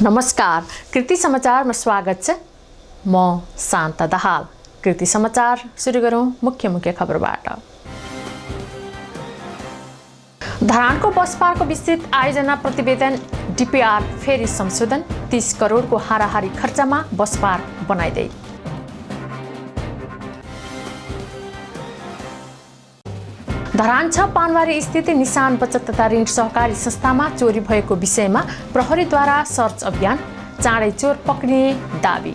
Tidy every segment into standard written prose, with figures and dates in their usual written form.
नमस्कार, कृति समाचारमा स्वागत छ। म शान्ता दाहाल। कृति समाचार सुरु गरौँ मुख्य खबरबाट। धरानको बस पार्कको विस्तृत आयोजना प्रतिवेदन डीपीआर फेरि संशोधन, 30 करोडको हाराहारी खर्चमा बस पार्क बनाइदै। धरान 6 पानबारी स्थित निशान बचत तथा ऋण सहकारी संस्थामा चोरी भएको विषयमा प्रहरीद्वारा सर्च अभियान, चाँडै चोर पक्रिने दाबी।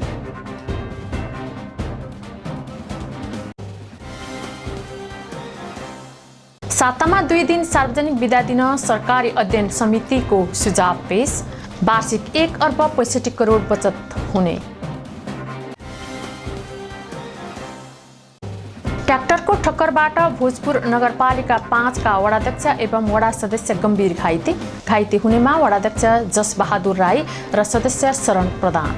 सातामा 2 दिन सार्वजनिक बिदा दिन सरकारी अध्ययन समितिको सुझाव पेश, वार्षिक 1 अर्ब 65 करोड बचत हुने। ट्र्याक्टरको ठक्करबाट भोजपुर नगरपालिका 5 का वडाध्यक्ष एवं वडा सदस्य गम्भीर घाइते हुनेमा वडाध्यक्ष जसबहादुर राई र सदस्य शरण प्रधान।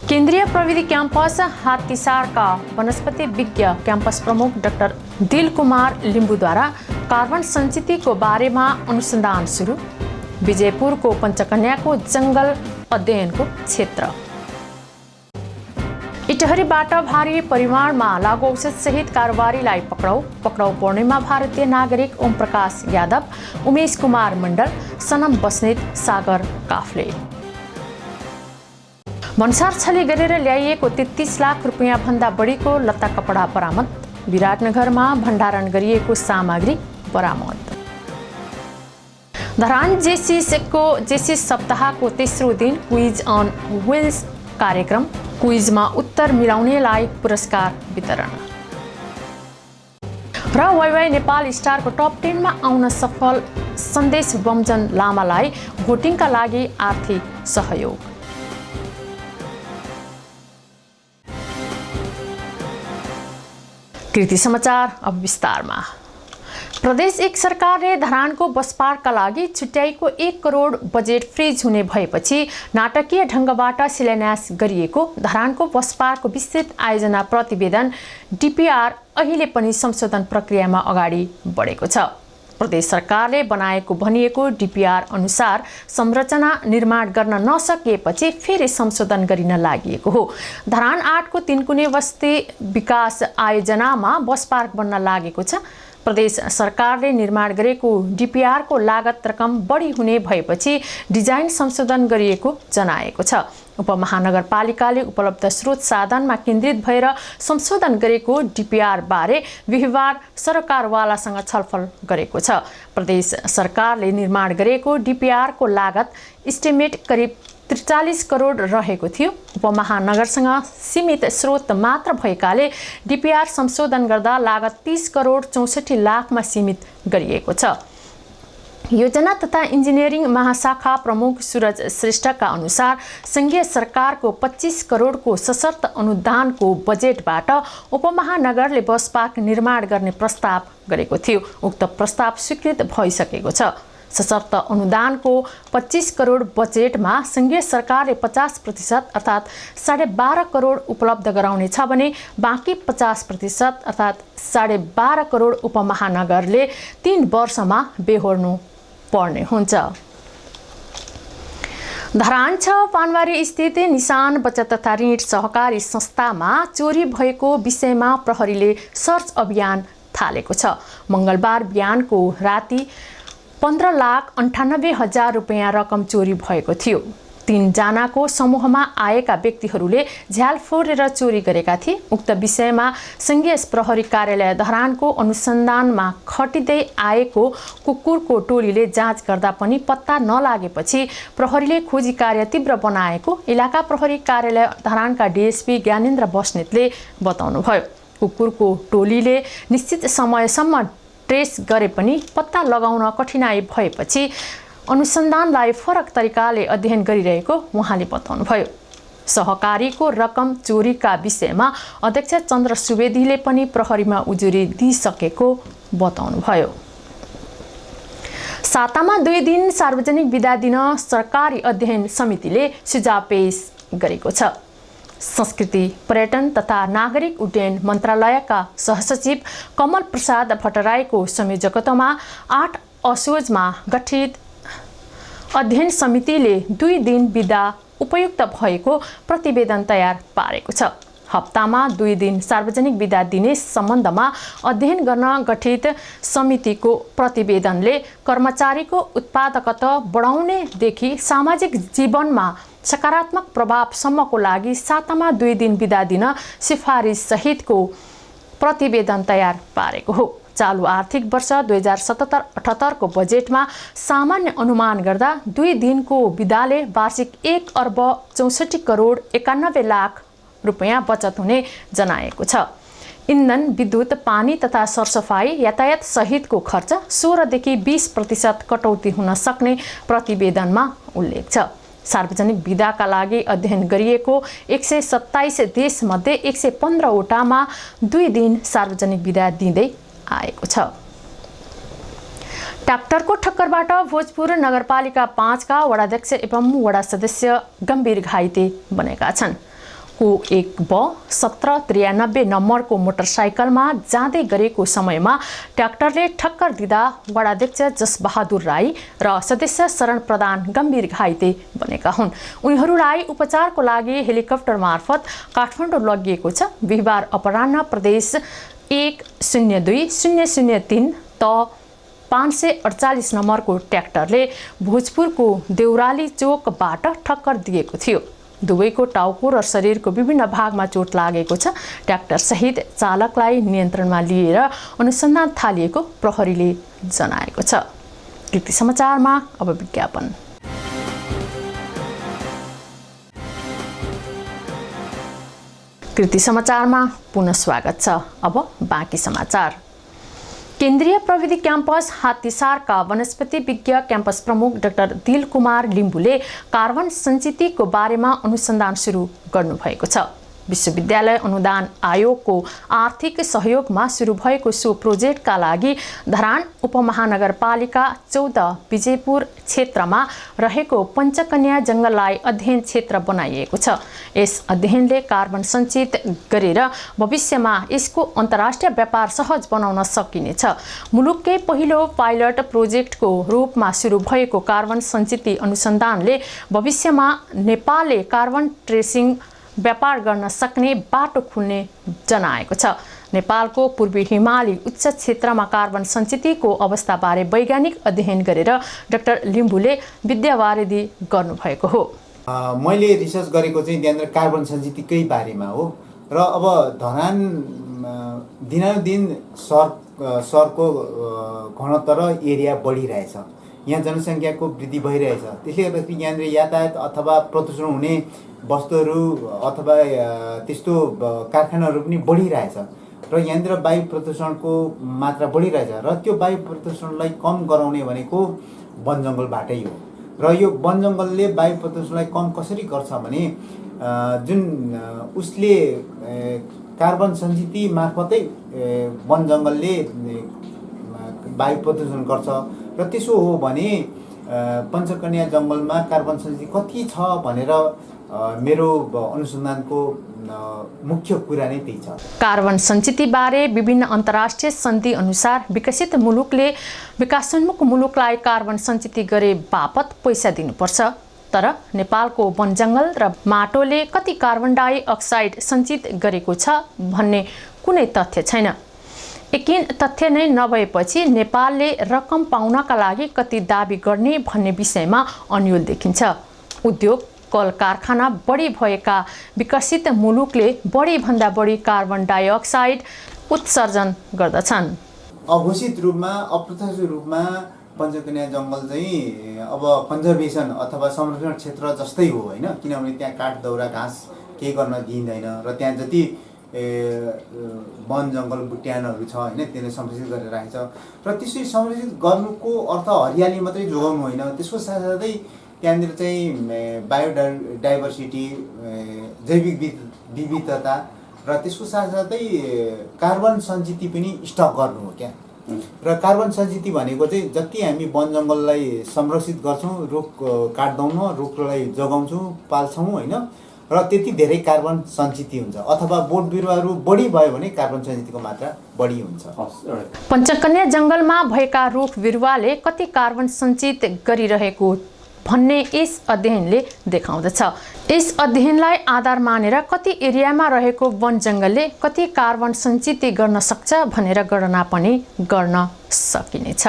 केन्द्रीय प्रविधि क्याम्पस हात्तीसारका वनस्पति विज्ञ क्याम्पस प्रमुख डाक्टर दिलकुमार लिम्बुद्वारा कार्बन सञ्चितको बारेमा अनुसन्धान सुरु, विजयपुरको पञ्चकन्याको जङ्गल अध्ययनको क्षेत्र। इटहरीबाट भारी परिमाणमा लागु औषध सहित कारोबारीलाई पक्राउ पर्नेमा भारतीय नागरिक ओम प्रकाश यादव, उमेश कुमार मण्डल, सनम बस्नेत, सागर काफ्ले। भन्सार छली गरेर ल्याइएको 33 लाख रुपियाँ भन्दा बढीको लत्ता कपडा बरामद, विराटनगरमा भण्डारण गरिएको सामग्री बरामद। धरान जेसी सप्ताहको तेस्रो दिन क्विज अन व्हील्स कार्यक्रम, क्विजमा उत्तर मिलाउनेलाई पुरस्कार वितरण। र वाइवाई नेपाल स्टारको टप 10 मा आउन सफल सन्देश बमजन लामालाई भोटिङका लागि आर्थिक सहयोग। कृति समाचार अब विस्तारमा। प्रदेश 1 सरकारले धरानको बस पार्कका लागि छुट्याएको 1 करोड बजेट फ्रिज हुने भएपछि नाटकीय ढङ्गबाट शिलान्यास गरिएको धरानको बस पार्कको विस्तृत आयोजना प्रतिवेदन डीपीआर अहिले पनि संशोधन प्रक्रियामा अगाडि बढेको छ। प्रदेश सरकारले बनाएको भनिएको डीपीआर अनुसार संरचना निर्माण गर्न नसकिएपछि फेरि संशोधन गरिन लागिएको हो। धरान 8 को 3 कुने बस्ती विकास आयोजनामा बस पार्क बन्न लागेको छ। प्रदेश सरकारले निर्माण गरेको डीपीआर को लागत रकम बढी हुने भएपछि डिजाइन संशोधन गरिएको जनाएको छ। उपमहानगरपालिकाले उपलब्ध स्रोत साधनमा केन्द्रित भएर संशोधन गरेको डीपीआर बारे बिहिबार सरकारवालासँग छलफल गरेको छ। प्रदेश सरकारले निर्माण गरेको डीपीआर को लागत इस्टिमेट करिब 43 करोड रहेको थियो। उपमहानगरसँग सीमित स्रोत मात्र भएकाले डीपीआर संशोधन गर्दा लागत 30 करोड 64 लाखमा सीमित गरिएको छ। योजना तथा इन्जिनियरिङ महाशाखा प्रमुख सूरज श्रेष्ठका अनुसार संघीय सरकारको 25 करोडको सशर्त अनुदानको बजेटबाट उपमहानगरले बस पार्क निर्माण गर्ने प्रस्ताव गरेको थियो। उक्त प्रस्ताव स्वीकृत भइसकेको छ। सशर्त अनुदानको 25 करोड बजेटमा संघीय सरकारले 50% अर्थात् 12.5 करोड उपलब्ध गराउनेछ भने बाँकी 50% अर्थात् 12.5 करोड उपमहानगरले 3 वर्षमा बेहोर्नु पर्ने हुन्छ। धरान 6 पानबारी स्थित निशान बचत तथा ऋण सहकारी संस्थामा चोरी भएको विषयमा प्रहरीले सर्च अभियान थालेको छ। मंगलबार बिहानको राति 15,98,000 रुपियाँ रकम चोरी भएको थियो। 3 जनाको समूहमा आएका व्यक्तिहरूले झ्याल फोरेर चोरी गरेका थिए। उक्त विषयमा संघीय प्रहरी कार्यालय धरानको अनुसन्धानमा खटिँदै आएको कुकुरको टोलीले जाँच गर्दा पनि पत्ता नलागेपछि प्रहरीले खोजी कार्य तीव्र बनाएको इलाका प्रहरी कार्यालय धरानका डीएसपी ज्ञानेन्द्र बस्नेतले बताउनुभयो। कुकुरको टोलीले निश्चित समयसम्म ट्रेस गरे पनि पत्ता लगाउन कठिनाई भएपछि अनुसन्धानलाई फरक तरिकाले अध्ययन गरिरहेको उहाँले बताउनुभयो। सहकारीको रकम चोरीका विषयमा अध्यक्ष चन्द्र सुवेदीले पनि प्रहरीमा उजुरी दिइसकेको बताउनुभयो। सातामा 2 दिन सार्वजनिक बिदा दिन सरकारी अध्ययन समितिले सुझाव पेश गरेको छ। संस्कृति पर्यटन तथा नागरिक उड्डयन मन्त्रालयका सहसचिव कमल प्रसाद भट्टराईको संयोजकत्वमा 8 असोजमा गठित अध्ययन समितिले 2 दिन बिदा उपयुक्त भएको प्रतिवेदन तयार पारेको छ। हप्तामा 2 दिन सार्वजनिक बिदा दिने सम्बन्धमा अध्ययन गर्न गठित समितिको प्रतिवेदनले कर्मचारीको उत्पादकता बढाउनेदेखि सामाजिक जीवनमा सकारात्मक प्रभावसम्मको लागि सातामा 2 दिन बिदा दिन सिफारिस सहितको प्रतिवेदन तयार पारेको हो। चालु आर्थिक वर्ष 2077-78 को बजेटमा सामान्य अनुमान गर्दा 2 दिनको बिदाले वार्षिक 1 अर्ब 64 करोड 91 लाख रुपैयाँ बचत हुने जनाएको छ। इन्धन, विद्युत, पानी तथा सरसफाई, यातायात सहितको खर्च 16 देखि 20% कटौती हुन सक्ने प्रतिवेदनमा उल्लेख छ। सार्वजनिक बिदाका लागि अध्ययन गरिएको 127 देशमध्ये 115 वटामा 2 दिन सार्वजनिक बिदा दिँदै आएको छ। ट्र्याक्टरको ठक्करबाट भोजपुर नगरपालिका 5 का वडाध्यक्ष एवं वडा सदस्य गम्भीर घाइते बनेका छन्। को 1B1793 नम्बरको मोटरसाइकलमा जाँदै गरेको समयमा ट्र्याक्टरले ठक्कर दिँदा वडाध्यक्ष जसबहादुर राई र सदस्य शरण प्रधान गम्भीर घाइते बनेका हुन्। उनीहरूलाई उपचारको लागि हेलिकप्टर मार्फत काठमाडौँ लगिएको छ। बिहिबार अपराह्न प्रदेश 102-003 त 548 नम्बरको ट्र्याक्टरले भोजपुरको देउराली चोकबाट ठक्कर दिएको थियो। दुवैको टाउको र शरीरको विभिन्न भागमा चोट लागेको छ। ट्र्याक्टर सहित चालकलाई नियन्त्रणमा लिएर अनुसन्धान थालिएको प्रहरीले जनाएको छ। कृति समाचारमा अब विज्ञापन। कृति समाचारमा पुनः स्वागत छ। अब बाँकी समाचार। केन्द्रीय प्रविधि क्याम्पस हात्तीसारका वनस्पति विज्ञ क्याम्पस प्रमुख डाक्टर दिलकुमार लिम्बुले कार्बन सञ्चितको बारेमा अनुसन्धान सुरु गर्नुभएको छ। विश्वविद्यालय अनुदान आयोगको आर्थिक सहयोगमा सुरु भएको सो प्रोजेक्टका लागि धरान उपमहानगरपालिका 14 विजयपुर क्षेत्रमा रहेको पञ्चकन्या जङ्गललाई अध्ययन क्षेत्र बनाइएको छ। यस अध्ययनले कार्बन सञ्चित गरेर भविष्यमा यसको अन्तर्राष्ट्रिय व्यापार सहज बनाउन सकिनेछ। मुलुककै पहिलो पाइलट प्रोजेक्टको रूपमा सुरु भएको कार्बन सञ्चित अनुसन्धानले भविष्यमा नेपालले कार्बन ट्रेसिङ व्यापार गर्न सक्ने बाटो खुल्ने जनाएको छ। नेपालको पूर्वी हिमाली उच्च क्षेत्रमा कार्बन सञ्चितको अवस्थाबारे वैज्ञानिक अध्ययन गरेर डाक्टर लिम्बुले विद्यावारिधि गर्नुभएको हो। मैले रिसर्च गरेको चाहिँ त्यहाँनिर कार्बन सञ्चितकै बारेमा हो र अब धरान दिनानुदिन सहरको घनत्व र एरिया बढिरहेछ। यहाँ जनसङ्ख्याको वृद्धि भइरहेछ। त्यसले गर्दाखेरि यहाँनिर यातायात अथवा प्रदूषण हुने वस्तुहरू अथवा त्यस्तो कारखानाहरू पनि बढिरहेछ र यहाँनिर वायु प्रदूषणको मात्रा बढिरहेछ र त्यो वायु प्रदूषणलाई कम गराउने भनेको वन जङ्गलबाटै हो। र यो वन जङ्गलले वायु प्रदूषणलाई कम कसरी गर्छ भने जुन उसले कार्बन सञ्चित मार्फतै वन जङ्गलले वायु प्रदूषण गर्छ र त्यसो हो भने पञ्चकन्या जङ्गलमा कार्बन सञ्चित कति छ भनेर मेरो अनुसन्धानको मुख्य कुरा नै त्यही छ। कार्बन सञ्चित बारे विभिन्न अन्तर्राष्ट्रिय सन्धि अनुसार विकसित मुलुकले विकासोन्मुख मुलुकलाई कार्बन सञ्चित गरे बापत पैसा दिनुपर्छ। तर नेपालको वन जङ्गल र माटोले कति कार्बन डाइअक्साइड सञ्चित गरेको छ भन्ने कुनै तथ्य छैन। यकिन तथ्य नै नभएपछि नेपालले रकम पाउनका लागि कति दाबी गर्ने भन्ने विषयमा अन्यल देखिन्छ। उद्योग कल कारखाना बढी भएका विकसित मुलुकले बढीभन्दा बढी कार्बन डाइअक्साइड उत्सर्जन गर्दछन्। अघोषित रूपमा अप्रत्यक्ष रूपमा पञ्चकन्या जङ्गल चाहिँ अब कन्जर्भेसन अथवा संरक्षण क्षेत्र जस्तै हो होइन, किनभने त्यहाँ काठ दाउरा घाँस केही गर्न दिइँदैन र त्यहाँ जति वन जङ्गल बुट्यानहरू छ होइन त्यसले संरक्षित गरेर राखेको छ। र त्यसरी संरक्षित गर्नुको अर्थ हरियाली मात्रै जोगाउनु होइन, त्यसको साथसाथै त्यहाँनिर चाहिँ बायोडाइभर्सिटी जैविक विविधता र त्यसको साथसाथै कार्बन सञ्चित पनि स्टक गर्नु हो क्या। र कार्बन सञ्चित भनेको चाहिँ जति हामी वन जङ्गललाई संरक्षित गर्छौँ, रुख काट्दैनौँ, रुखलाई जोगाउँछौँ, पाल्छौँ होइन, र त्यति धेरै कार्बन सञ्चित हुन्छ अथवा बोट बिरुवाहरू बढी भयो भने कार्बन सञ्चितको मात्रा बढी हुन्छ। पञ्चकन्या जङ्गलमा भएका रुख बिरुवाले कति कार्बन सञ्चित गरिरहेको भन्ने यस अध्ययनले देखाउँदछ। यस अध्ययनलाई आधार मानेर कति एरियामा रहेको वन जङ्गलले कति कार्बन सञ्चित गर्न सक्छ भनेर गणना पनि गर्न सकिनेछ।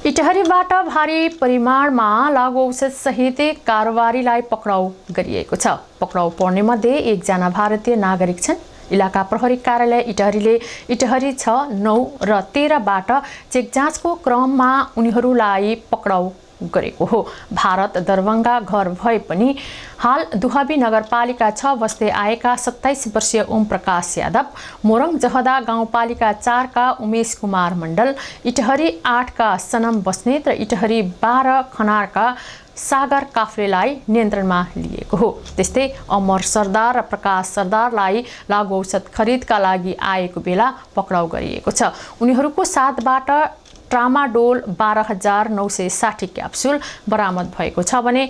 इटहरीबाट भारी परिमाणमा लागु औषध सहित कारोबारीलाई पक्राउ गरिएको छ। पक्राउ पर्ने मध्ये एकजना भारतीय नागरिक छन्। इलाका प्रहरी कार्यालय इटहरीले इटहरी 6, 9 र 13बाट चेक जाँचको क्रममा उनीहरूलाई पक्राउ गरेको हो। भारत दरभङ्गा घर भए पनि हाल दुहबी नगरपालिका 6 बस्दै आएका 27 वर्षीय ओम प्रकाश यादव, मोरङ जहदा गाउँपालिका 4 का उमेश कुमार मण्डल, इटहरी 8 का सनम बस्नेत र इटहरी 12 खनारका सागर काफ्लेलाई नियन्त्रणमा लिएको हो। त्यस्तै अमर सरदार र प्रकाश सरदारलाई लागु औषध खरिदका लागि आएको बेला पक्राउ गरिएको छ। उनीहरूको साथबाट ट्रामाडोल 12,960 क्याप्सुल बरामद भएको छ भने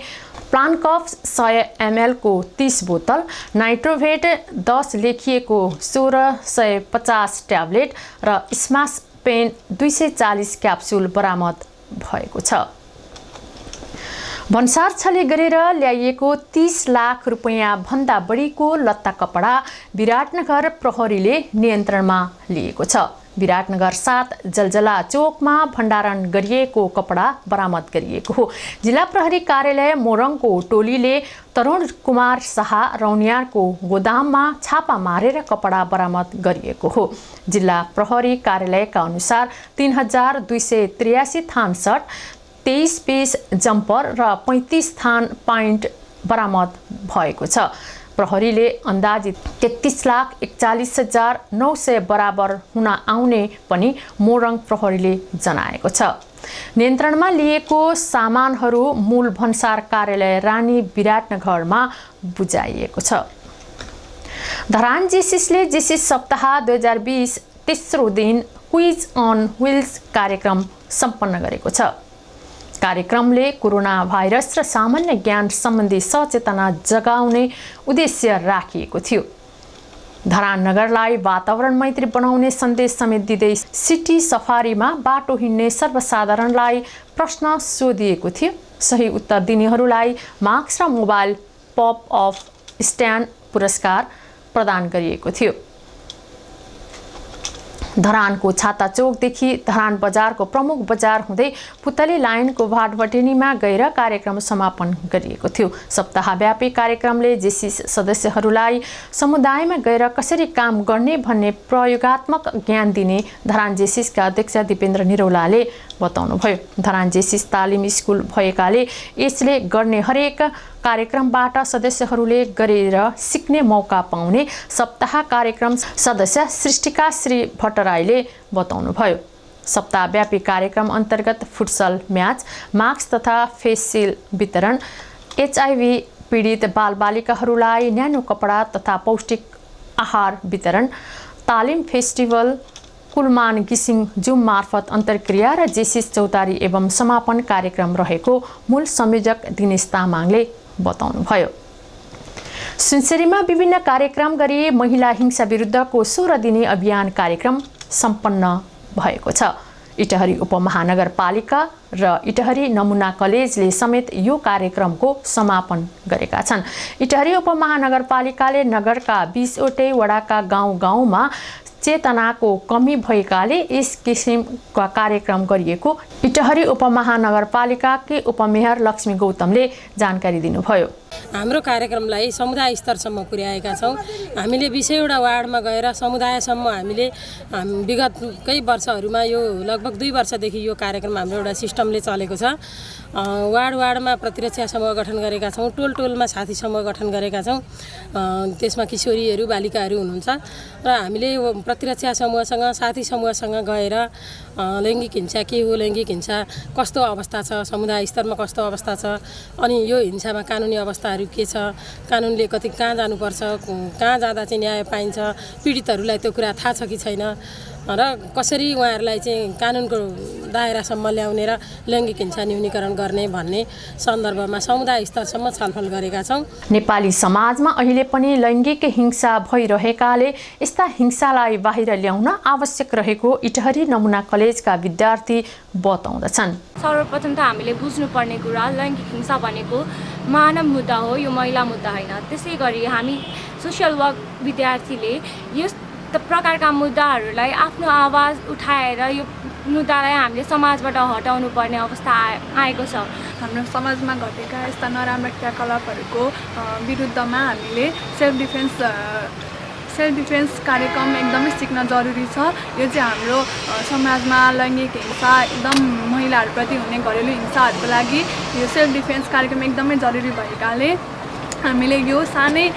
प्लानकफ 100 ml को 30 बोतल, नाइट्रोभेट 10 लेखिएको 1650 ट्याब्लेट र स्मास पेन 240 क्याप्सुल बरामद भएको छ। भन्सार छले गरेर ल्याइएको 30 लाख रुपैयाँ भन्दा बढीको लत्ता कपडा विराटनगर प्रहरीले नियन्त्रणमा लिएको छ। विराटनगर 7 जलजला चोकमा भण्डारण गरिएको कपडा बरामद गरिएको हो। जिल्ला प्रहरी कार्यालय मोरङको टोलीले तरुण कुमार शाह रौनियारको गोदाममा छापा मारेर कपडा बरामद गरिएको हो। जिल्ला प्रहरी कार्यालयका अनुसार 3283 थान सर्ट, 23 पिस जम्पर र 35 थान पाइन्ट बरामद भएको छ। प्रहरीले अन्दाजित 33,41,900 बराबर हुन आउने पनि मोरङ प्रहरीले जनाएको छ। नियन्त्रणमा लिएको सामानहरू मूल भन्सार कार्यालय रानी विराटनगरमा बुझाइएको छ। धरान जेसिसले जेसिस सप्ताह 2020 तेस्रो दिन क्विज अन व्हिल्स कार्यक्रम सम्पन्न गरेको छ। कार्यक्रमले कोरोना भाइरस र सामान्य ज्ञान सम्बन्धी सचेतना जगाउने उद्देश्य राखिएको थियो। धरान नगरलाई वातावरण मैत्री बनाउने सन्देश समेत दिँदै सिटी सफारीमा बाटो हिँड्ने सर्वसाधारणलाई प्रश्न सोधिएको थियो। सही उत्तर दिनेहरूलाई मास्क र मोबाइल पप अफ स्ट्यान्ड पुरस्कार प्रदान गरिएको थियो। धरानको छाता चोकदेखि धरान बजारको प्रमुख बजार हुँदै पुतली लाइनको भाटभटेनीमा गएर कार्यक्रम समापन गरिएको थियो। सप्ताहव्यापी कार्यक्रमले जेसिस सदस्यहरूलाई समुदायमा गएर कसरी काम गर्ने भन्ने प्रयोगात्मक ज्ञान दिने धरान जेसिसका अध्यक्ष दिपेन्द्र निरौलाले बताउनुभयो। धरान जेसिस तालिम स्कुल भएकाले यसले गर्ने हरेक कार्यक्रमबाट सदस्यहरूले गरेर सिक्ने मौका पाउने सप्ताह कार्यक्रम सदस्य सृष्टिका श्री भट्टराईले बताउनुभयो। सप्ताहव्यापी कार्यक्रम अन्तर्गत फुटसल म्याच, मास्क तथा फेस सिल वितरण, HIV पीडित बालबालिकाहरूलाई न्यानो कपडा तथा पौष्टिक आहार वितरण, तालिम फेस्टिभल, कुलमान गिसिङ जुम मार्फत अन्तर्क्रिया र जेसिस चौतारी एवं समापन कार्यक्रम रहेको मूल संयोजक दिनेश तामाङले बताउनुभयो। सुनसरीमा विभिन्न कार्यक्रम गरी महिला हिंसा विरुद्धको 16 दिने अभियान कार्यक्रम सम्पन्न भएको छ। इटहरी उपमहानगरपालिका र इटहरी नमुना कलेजले समेत यो कार्यक्रमको समापन गरेका छन्। इटहरी उपमहानगरपालिकाले नगरका 20 वटै वडाका गाउँ-गाउँमा चेतनाको कमी भएकाले यस किसिमका कार्यक्रम गरिएको इटहरी उपमहानगरपालिकाकी उपमेयर लक्ष्मी गौतमले जानकारी दिनुभयो। हाम्रो कार्यक्रमलाई समुदाय स्तरसम्म पुर्याएका छौँ। हामीले 20वटा वार्डमा गएर समुदायसम्म हामीले विगतकै वर्षहरूमा यो लगभग 2 वर्षदेखि यो कार्यक्रम हाम्रो एउटा सिस्टमले चलेको छ। वार्डमा प्रतिरक्षा समूह गठन गरेका छौँ, टोलमा साथी समूह गठन गरेका छौँ। त्यसमा किशोरीहरू बालिकाहरू हुनुहुन्छ र हामीले प्रतिरक्षा समूहसँग साथी समूहसँग गएर लैङ्गिक हिंसा के हो, लैङ्गिक हिंसा कस्तो अवस्था छ, समुदाय स्तरमा कस्तो अवस्था छ, अनि यो हिंसामा कानुनी अवस्थाहरू के छ, कानुनले कहाँ जानुपर्छ, कहाँ जाँदा चाहिँ न्याय पाइन्छ, पीडितहरूलाई त्यो कुरा थाहा छ कि छैन, र कसरी उहाँहरूलाई चाहिँ कानुनको दायरासम्म ल्याउने र लैङ्गिक हिंसा न्यूनीकरण गर्ने भन्ने सन्दर्भमा समुदाय स्तरसम्म छलफल गरेका छौँ। नेपाली समाजमा अहिले पनि लैङ्गिक हिंसा भइरहेकाले यस्ता हिंसालाई बाहिर ल्याउन आवश्यक रहेको इटहरी नमुना कलेजका विद्यार्थी बताउँदछन्। सर्वप्रथम त हामीले बुझ्नुपर्ने कुरा लैङ्गिक हिंसा भनेको मानव मुद्दा हो, यो महिला मुद्दा होइन। त्यसै गरी हामी सोसियल वर्क विद्यार्थीले यस प्रकारका मुद्दाहरूलाई आफ्नो आवाज उठाएर यो मुद्दालाई हामीले समाजबाट हटाउनु पर्ने अवस्था आएको छ। हाम्रो समाजमा घटेका यस्ता नराम्रा क्रियाकलापहरूको विरुद्धमा हामीले सेल्फ डिफेन्स कार्यक्रम एकदमै सिक्न जरुरी छ। यो चाहिँ हाम्रो समाजमा लैङ्गिक हिंसा एकदम महिलाहरूप्रति हुने घरेलु हिंसाहरूको लागि यो सेल्फ डिफेन्स कार्यक्रम एकदमै जरुरी भएकाले हामीले यो सानै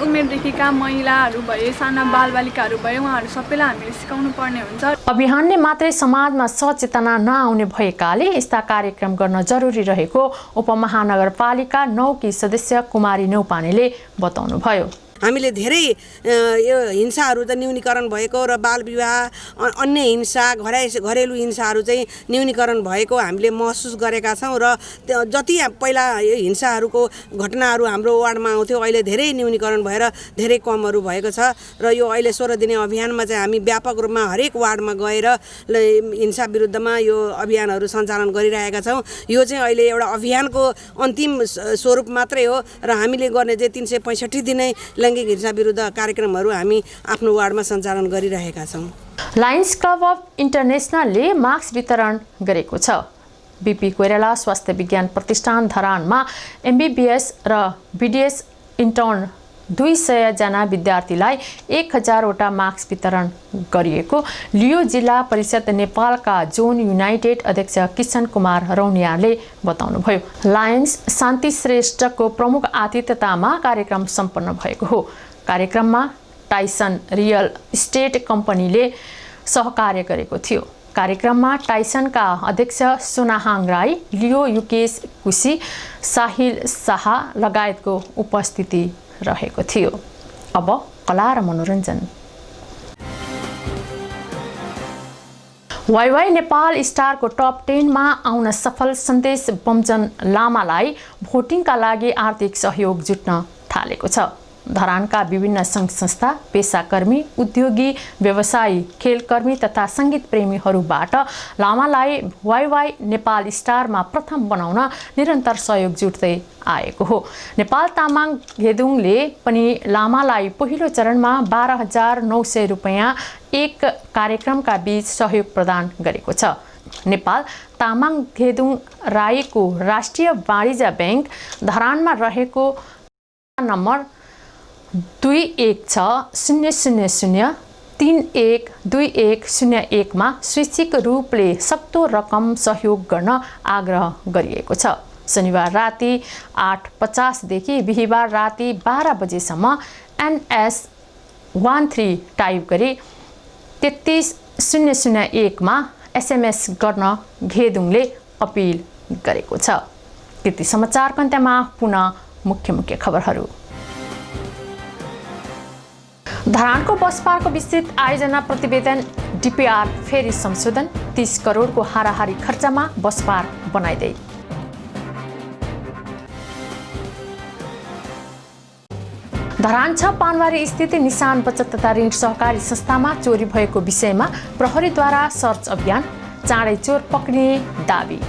उमेरदेखिका महिलाहरू भए, साना बालबालिकाहरू भए, उहाँहरू सबैलाई हामीले सिकाउनु पर्ने हुन्छ। अभियानले मात्रै समाजमा सचेतना नआउने भएकाले यस्ता कार्यक्रम गर्न जरुरी रहेको उपमहानगरपालिका 9 की सदस्य कुमारी नौपानेले बताउनुभयो। हामीले धेरै यो हिंसाहरू त न्यूनीकरण भएको र बाल विवाह अन्य हिंसा घरेलु हिंसाहरू चाहिँ न्यूनीकरण भएको हामीले महसुस गरेका छौँ र जति पहिला यो हिंसाहरूको घटनाहरू हाम्रो वार्डमा आउँथ्यो अहिले धेरै न्यूनीकरण भएर धेरै कमहरू भएको छ र यो अहिले 16 दिने अभियानमा चाहिँ हामी व्यापक रूपमा हरेक वार्डमा गएर हिंसा विरुद्धमा यो अभियानहरू सञ्चालन गरिरहेका छौँ। यो चाहिँ अहिले एउटा अभियानको अन्तिम स्वरूप मात्रै हो र हामीले गर्ने चाहिँ 365 दिनै लैङ्गिक हिंसा विरुद्ध कार्यक्रमहरू हामी आफ्नो वार्डमा सञ्चालन गरिरहेका छौँ। लायन्स क्लब अफ इन्टरनेसनलले मास्क वितरण गरेको छ। बीपी कोइराला स्वास्थ्य विज्ञान प्रतिष्ठान धरानमा MBBS र BDS इन्टर्न 200 जना विद्यार्थीलाई 1000 वटा मास्क वितरण गरिएको लियो जिल्ला परिषद नेपालका जोन युनाइटेड अध्यक्ष किशन कुमार रौनियाले बताउनुभयो। लायन्स शान्ति श्रेष्ठको प्रमुख आतिथ्यतामा कार्यक्रम सम्पन्न भएको हो। कार्यक्रममा टाइसन रियल इस्टेट कम्पनीले सहकार्य गरेको थियो। कार्यक्रममा टाइसनका अध्यक्ष सोनाहाङ राई, लियो युकेश कुशी, साहिल शाह लगायतको उपस्थिति रहेको थियो। अब कला र मनोरञ्जन। वाइवाई नेपाल स्टारको टप 10 मा आउन सफल सन्देश बमजन लामालाई भोटिङका लागि आर्थिक सहयोग जुट्न थालेको छ। धरानका विभिन्न सङ्घ संस्था, पेसाकर्मी, उद्योगी, व्यवसायी, खेलकर्मी तथा सङ्गीत प्रेमीहरूबाट लामालाई वाइवाई नेपाल स्टारमा प्रथम बनाउन निरन्तर सहयोग जुट्दै आएको हो। नेपाल तामाङ घेदुङले पनि लामालाई पहिलो चरणमा 12,900 रुपैयाँ एक कार्यक्रमका बीच सहयोग प्रदान गरेको छ। नेपाल तामाङ घेदुङ राईको राष्ट्रिय वाणिज्य ब्याङ्क धरानमा रहेको नम्बर 210000312101 मा स्वैच्छिक रूपले सक्दो रकम सहयोग गर्न आग्रह गरिएको छ। शनिबार राति 8:50 देखि बिहिबार राति 12 बजेसम्म NS13 टाइप गरी 33001 मा SMS गर्न घेदुङले अपिल गरेको छ। कृति समाचारको अन्त्यमा पुनः मुख्य खबरहरू। धरानको बस पार्कको विस्तृत आयोजना प्रतिवेदन DPR फेरि संशोधन, 30 करोडको हाराहारी खर्चमा बस पार्क बनाइदै। धरान 6 पानवारी स्थित निशान बचत तथा ऋण सहकारी संस्थामा चोरी भएको विषयमा प्रहरीद्वारा सर्च अभियान, चाँडै चोर पक्रिने दाबी।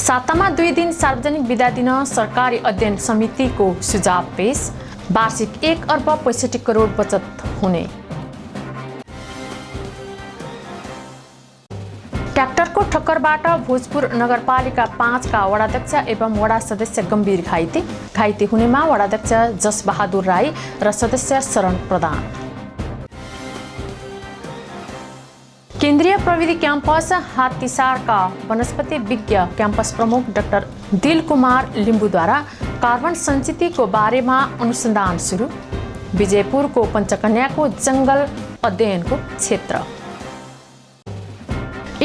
सातामा 2 दिन सार्वजनिक बिदा दिन सरकारी अध्ययन समितिको सुझाव पेश, वार्षिक 1 अर्ब 65 करोड बचत हुने। ट्र्याक्टरको ठक्करबाट भोजपुर नगरपालिका 5 का वडाध्यक्ष एवं वडा सदस्य गम्भीर घाइते हुनेमा वडाध्यक्ष जसबहादुर राई र सदस्य शरण प्रधान। केन्द्रीय प्रविधि क्याम्पस हात्तीसारका वनस्पति विज्ञ क्याम्पस प्रमुख डाक्टर दिल कुमार लिम्बुद्वारा कार्बन सञ्चितको बारेमा अनुसन्धान सुरु, विजयपुरको पञ्चकन्याको जङ्गल अध्ययनको क्षेत्र।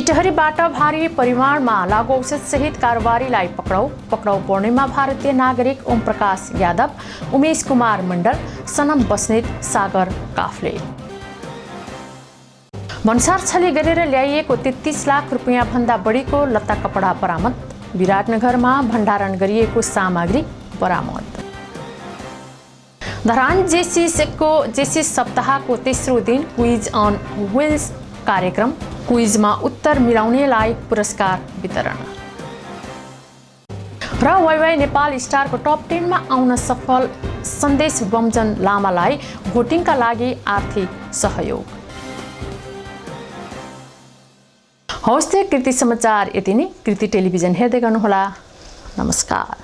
इटहरीबाट भारी परिमाणमा लागु औषधसहित कारोबारीलाई पक्राउ पर्नेमा भारतीय नागरिक ओम प्रकाश यादव, उमेश कुमार मण्डल, सनम बस्नेत, सागर काफ्ले। भन्सार छली गरेर ल्याइएको 33 लाख रुपियाँ भन्दा बढीको लत्ता कपडा बरामद। विराटनगरमा भण्डारण गरिएको सामग्री बरामद। धरान जेसी सप्ताहको तेस्रो दिन क्विज अन व्हिल्स कार्यक्रम। क्विजमा उत्तर मिलाउनेलाई पुरस्कार वितरण। र वाइवाई नेपाल स्टारको टप 10 मा आउन सफल सन्देश बमजन लामालाई भोटिङका लागि आर्थिक सहयोग। हवस् त कृति समाचार यति नै। कृति टेलिभिजन हेर्दै गर्नुहोला। नमस्कार।